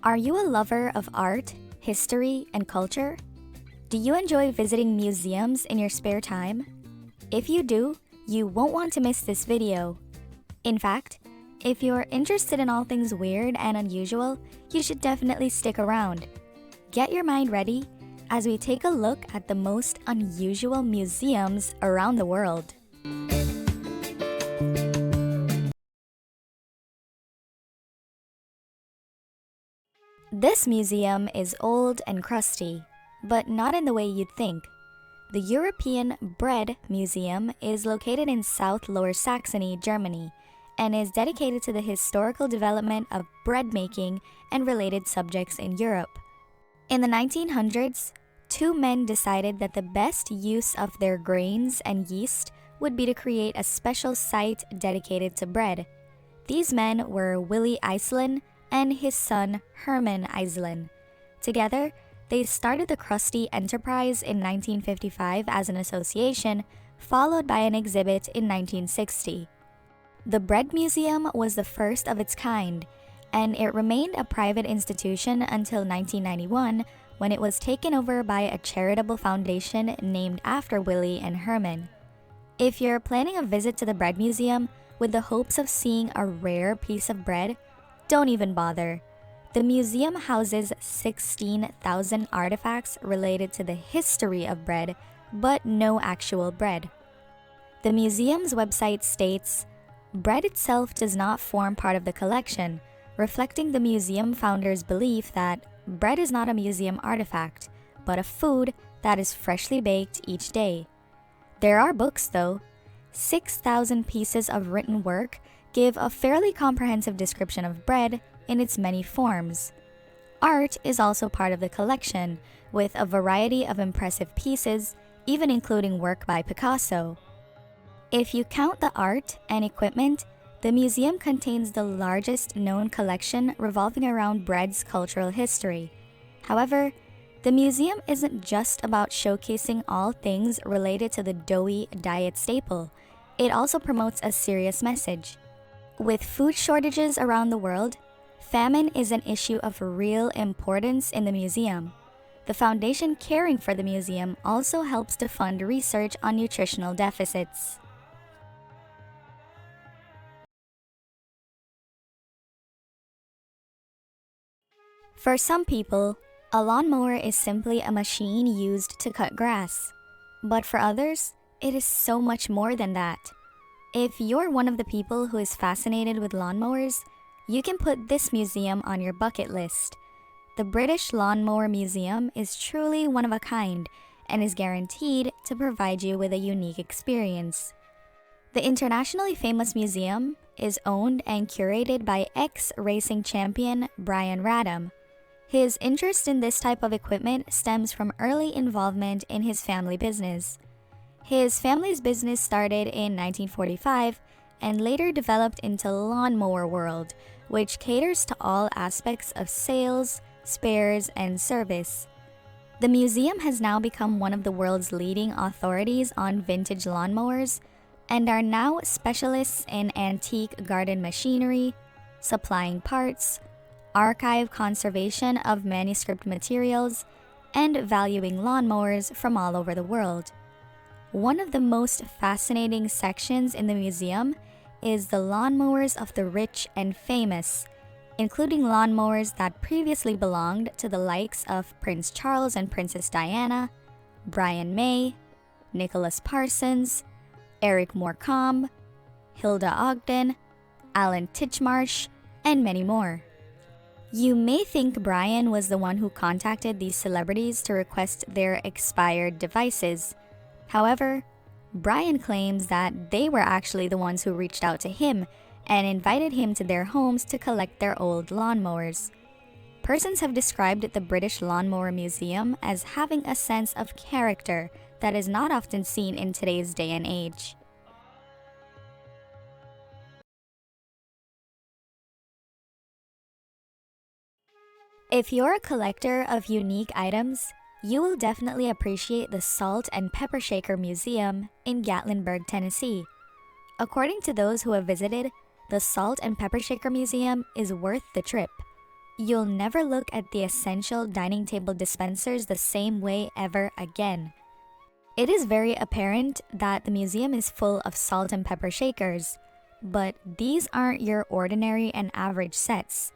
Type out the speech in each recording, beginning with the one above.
Are you a lover of art, history, and culture? Do you enjoy visiting museums in your spare time? If you do, you won't want to miss this video. In fact, if you're interested in all things weird and unusual, you should definitely stick around. Get your mind ready as we take a look at the most unusual museums around the world. This museum is old and crusty, but not in the way you'd think. The European Bread Museum is located in South Lower Saxony, Germany, and is dedicated to the historical development of bread making and related subjects in Europe. In the 1900s, two men decided that the best use of their grains and yeast would be to create a special site dedicated to bread. These men were Willy Iselin and his son Hermann Iselin. Together, they started the Krusty Enterprise in 1955 as an association, followed by an exhibit in 1960. The Bread Museum was the first of its kind, and it remained a private institution until 1991 when it was taken over by a charitable foundation named after Willy and Herman. If you're planning a visit to the Bread Museum with the hopes of seeing a rare piece of bread, don't even bother. The museum houses 16,000 artifacts related to the history of bread, but no actual bread. The museum's website states, "Bread itself does not form part of the collection, reflecting the museum founder's belief that bread is not a museum artifact, but a food that is freshly baked each day." There are books though. 6,000 pieces of written work give a fairly comprehensive description of bread in its many forms. Art is also part of the collection, with a variety of impressive pieces, even including work by Picasso. If you count the art and equipment, the museum contains the largest known collection revolving around bread's cultural history. However, the museum isn't just about showcasing all things related to the doughy diet staple. It also promotes a serious message. With food shortages around the world, famine is an issue of real importance in the museum. The foundation caring for the museum also helps to fund research on nutritional deficits. For some people, a lawnmower is simply a machine used to cut grass. But for others, it is so much more than that. If you're one of the people who is fascinated with lawnmowers, you can put this museum on your bucket list. The British Lawnmower Museum is truly one of a kind and is guaranteed to provide you with a unique experience. The internationally famous museum is owned and curated by ex-racing champion Brian Radham. His interest in this type of equipment stems from early involvement in his family business. His family's business started in 1945 and later developed into Lawnmower World, which caters to all aspects of sales, spares, and service. The museum has now become one of the world's leading authorities on vintage lawnmowers and are now specialists in antique garden machinery, supplying parts, archive conservation of manuscript materials, and valuing lawnmowers from all over the world. One of the most fascinating sections in the museum is the lawnmowers of the rich and famous, including lawnmowers that previously belonged to the likes of Prince Charles and Princess Diana, Brian May, Nicholas Parsons, Eric Morecambe, Hilda Ogden, Alan Titchmarsh, and many more. You may think Brian was the one who contacted these celebrities to request their expired devices. However, Brian claims that they were actually the ones who reached out to him and invited him to their homes to collect their old lawnmowers. Persons have described the British Lawnmower Museum as having a sense of character that is not often seen in today's day and age. If you're a collector of unique items, you will definitely appreciate the Salt and Pepper Shaker Museum in Gatlinburg, Tennessee. According to those who have visited, the Salt and Pepper Shaker Museum is worth the trip. You'll never look at the essential dining table dispensers the same way ever again. It is very apparent that the museum is full of salt and pepper shakers, but these aren't your ordinary and average sets.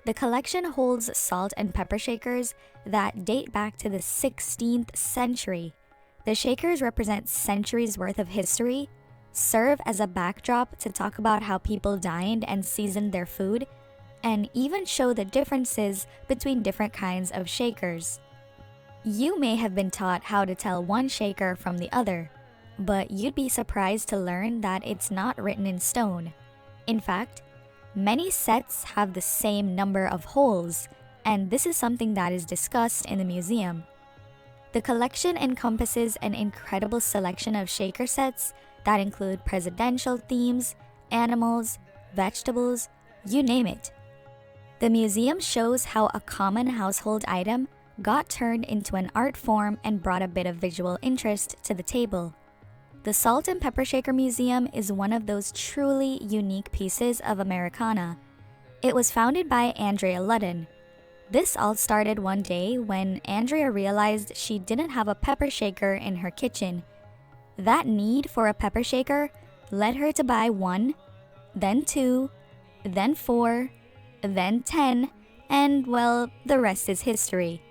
The collection holds salt and pepper shakers that date back to the 16th century. The shakers represent centuries worth of history, serve as a backdrop to talk about how people dined and seasoned their food, and even show the differences between different kinds of shakers. You may have been taught how to tell one shaker from the other, but you'd be surprised to learn that it's not written in stone. In fact, many sets have the same number of holes, and this is something that is discussed in the museum. The collection encompasses an incredible selection of shaker sets that include presidential themes, animals, vegetables, you name it. The museum shows how a common household item got turned into an art form and brought a bit of visual interest to the table. The Salt and Pepper Shaker Museum is one of those truly unique pieces of Americana. It was founded by Andrea Ludden. This all started one day when Andrea realized she didn't have a pepper shaker in her kitchen. That need for a pepper shaker led her to buy 1, then 2, then 4, then 10, and well, the rest is history.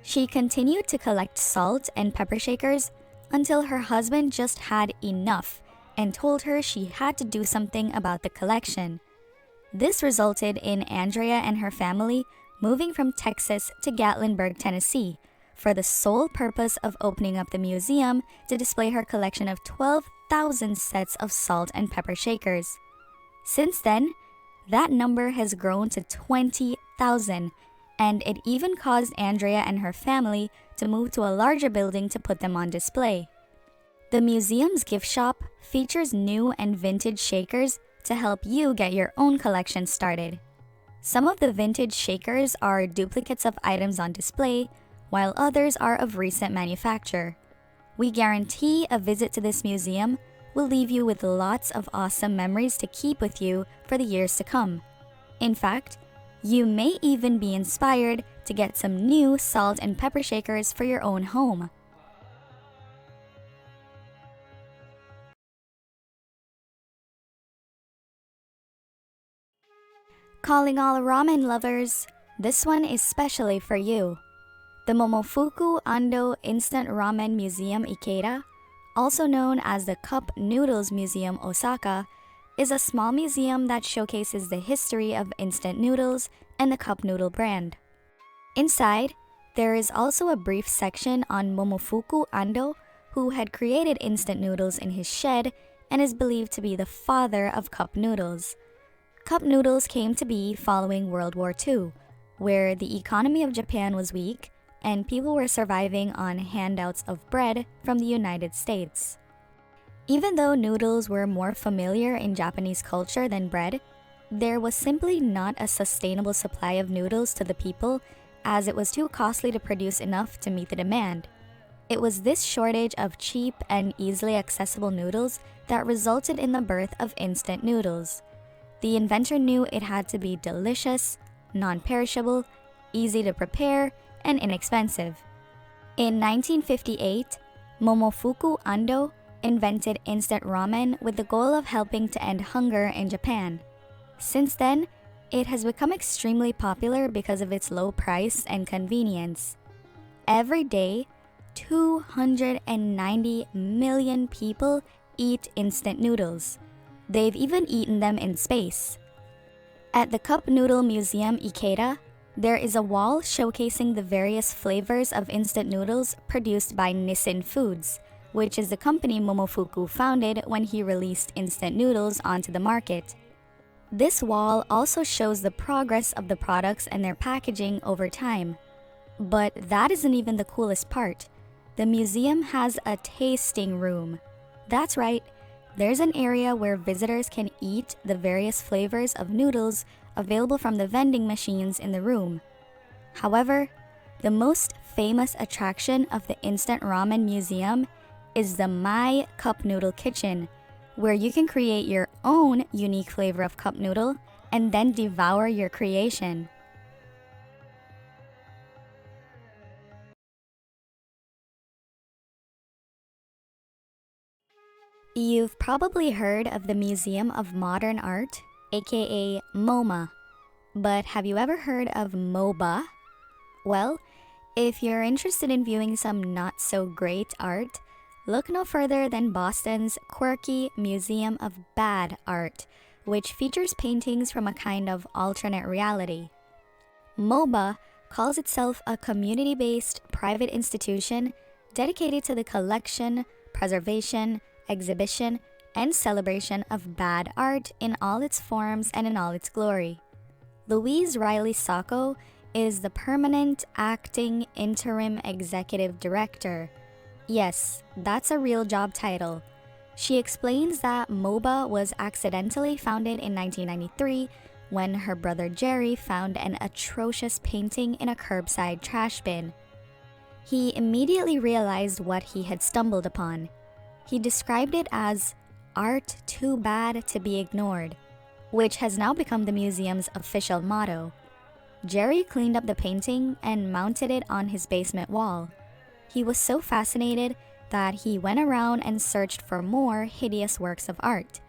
She continued to collect salt and pepper shakers until her husband just had enough and told her she had to do something about the collection. This resulted in Andrea and her family moving from Texas to Gatlinburg, Tennessee, for the sole purpose of opening up the museum to display her collection of 12,000 sets of salt and pepper shakers. Since then, that number has grown to 20,000, and it even caused Andrea and her family to move to a larger building to put them on display. The museum's gift shop features new and vintage shakers to help you get your own collection started. Some of the vintage shakers are duplicates of items on display, while others are of recent manufacture. We guarantee a visit to this museum will leave you with lots of awesome memories to keep with you for the years to come. In fact, you may even be inspired to get some new salt and pepper shakers for your own home. Calling all ramen lovers, this one is specially for you. The Momofuku Ando Instant Ramen Museum Ikeda, also known as the Cup Noodles Museum Osaka, is a small museum that showcases the history of instant noodles and the cup noodle brand. Inside, there is also a brief section on Momofuku Ando, who had created instant noodles in his shed and is believed to be the father of cup noodles. Cup noodles came to be following World War II, where the economy of Japan was weak and people were surviving on handouts of bread from the United States. Even though noodles were more familiar in Japanese culture than bread, there was simply not a sustainable supply of noodles to the people, as it was too costly to produce enough to meet the demand. It was this shortage of cheap and easily accessible noodles that resulted in the birth of instant noodles. The inventor knew it had to be delicious, non-perishable, easy to prepare, and inexpensive. In 1958, Momofuku Ando invented instant ramen with the goal of helping to end hunger in Japan. Since then, it has become extremely popular because of its low price and convenience. Every day, 290 million people eat instant noodles. They've even eaten them in space. At the Cup Noodle Museum Ikeda, there is a wall showcasing the various flavors of instant noodles produced by Nissin Foods, which is the company Momofuku founded when he released instant noodles onto the market. This wall also shows the progress of the products and their packaging over time. But that isn't even the coolest part. The museum has a tasting room. That's right, there's an area where visitors can eat the various flavors of noodles available from the vending machines in the room. However, the most famous attraction of the Instant Ramen Museum is the My Cup Noodle Kitchen, where you can create your own unique flavor of cup noodle and then devour your creation. You've probably heard of the Museum of Modern Art, aka MoMA, but have you ever heard of MOBA? Well, if you're interested in viewing some not so great art, look no further than Boston's quirky Museum of Bad Art, which features paintings from a kind of alternate reality. MOBA calls itself a community-based private institution dedicated to the collection, preservation, exhibition, and celebration of bad art in all its forms and in all its glory. Louise Riley Sacco is the permanent acting interim executive director. Yes, that's a real job title. She explains that MOBA was accidentally founded in 1993 when her brother Jerry found an atrocious painting in a curbside trash bin. He immediately realized what he had stumbled upon. He described it as art too bad to be ignored, which has now become the museum's official motto. Jerry cleaned up the painting and mounted it on his basement wall. He was so fascinated that he went around and searched for more hideous works of art.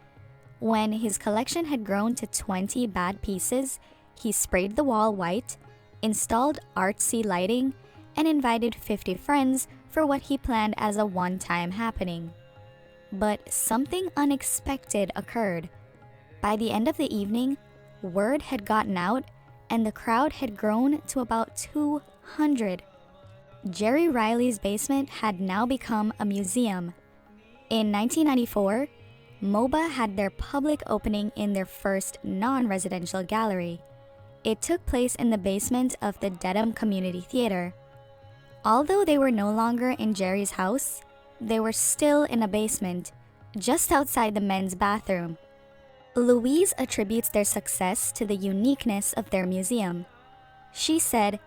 When his collection had grown to 20 bad pieces, he sprayed the wall white, installed artsy lighting, and invited 50 friends for what he planned as a one-time happening. But something unexpected occurred. By the end of the evening, word had gotten out and the crowd had grown to about 200. Jerry Riley's basement had now become a museum. In 1994, MOBA had their public opening in their first non-residential gallery. It took place in the basement of the Dedham Community Theater. Although they were no longer in Jerry's house, they were still in a basement, just outside the men's bathroom. Louise attributes their success to the uniqueness of their museum. She said,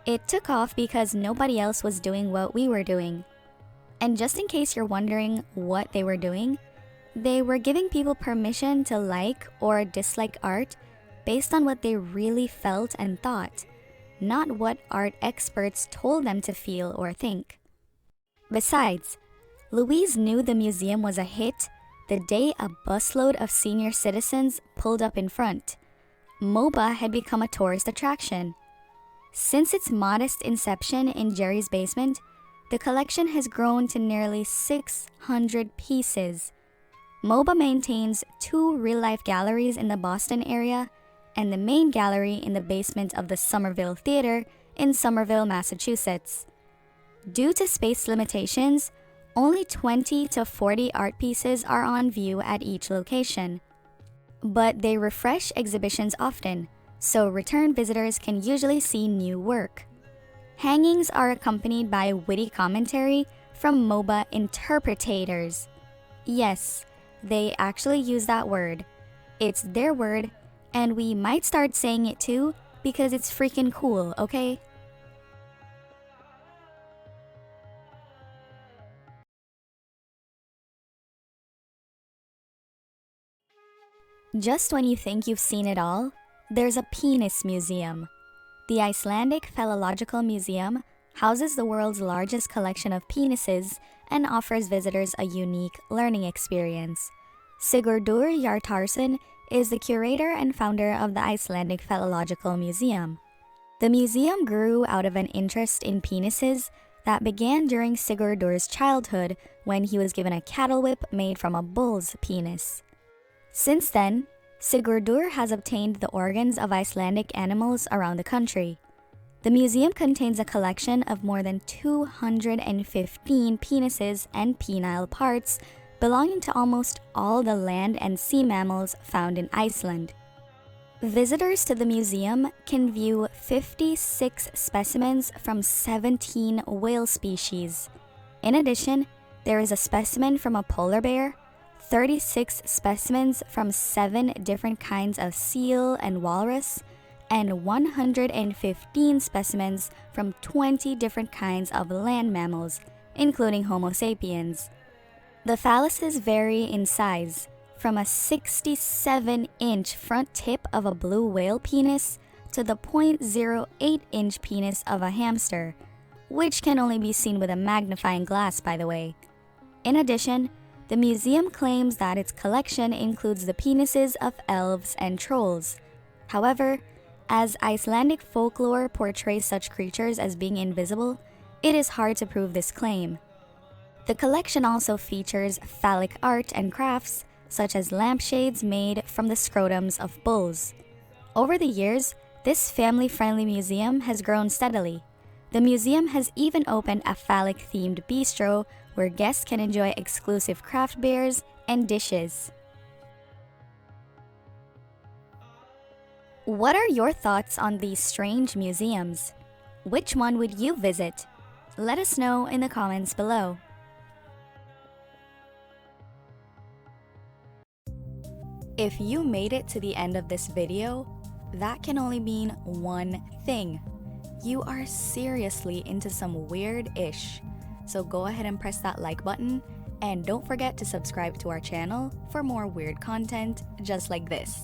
"It took off because nobody else was doing what we were doing." And just in case you're wondering what they were doing, they were giving people permission to like or dislike art based on what they really felt and thought, not what art experts told them to feel or think. Besides, Louise knew the museum was a hit the day a busload of senior citizens pulled up in front. MOBA had become a tourist attraction. Since its modest inception in Jerry's basement, the collection has grown to nearly 600 pieces. MOBA maintains 2 real-life galleries in the Boston area and the main gallery in the basement of the Somerville Theater in Somerville, Massachusetts. Due to space limitations, only 20 to 40 art pieces are on view at each location. But they refresh exhibitions often, so return visitors can usually see new work. Hangings are accompanied by witty commentary from MOBA interpretators. Yes, they actually use that word. It's their word, and we might start saying it too because it's freaking cool, okay? Just when you think you've seen it all, there's a penis museum. The Icelandic Phallological Museum houses the world's largest collection of penises and offers visitors a unique learning experience. Sigurdur Hjartarson is the curator and founder of the Icelandic Phallological Museum. The museum grew out of an interest in penises that began during Sigurdur's childhood when he was given a cattle whip made from a bull's penis. Since then, Sigurdur has obtained the organs of Icelandic animals around the country. The museum contains a collection of more than 215 penises and penile parts belonging to almost all the land and sea mammals found in Iceland. Visitors to the museum can view 56 specimens from 17 whale species. In addition, there is a specimen from a polar bear, 36 specimens from 7 different kinds of seal and walrus, and 115 specimens from 20 different kinds of land mammals, including Homo sapiens. The phalluses vary in size, from a 67-inch front tip of a blue whale penis to the 0.08-inch penis of a hamster, which can only be seen with a magnifying glass, by the way. In addition, The museum claims that its collection includes the penises of elves and trolls. However, as Icelandic folklore portrays such creatures as being invisible, it is hard to prove this claim. The collection also features phallic art and crafts, such as lampshades made from the scrotums of bulls. Over the years, this family-friendly museum has grown steadily. The museum has even opened a phallic-themed bistro where guests can enjoy exclusive craft beers and dishes. What are your thoughts on these strange museums? Which one would you visit? Let us know in the comments below. If you made it to the end of this video, that can only mean one thing. You are seriously into some weird-ish. So go ahead and press that like button, and don't forget to subscribe to our channel for more weird content just like this.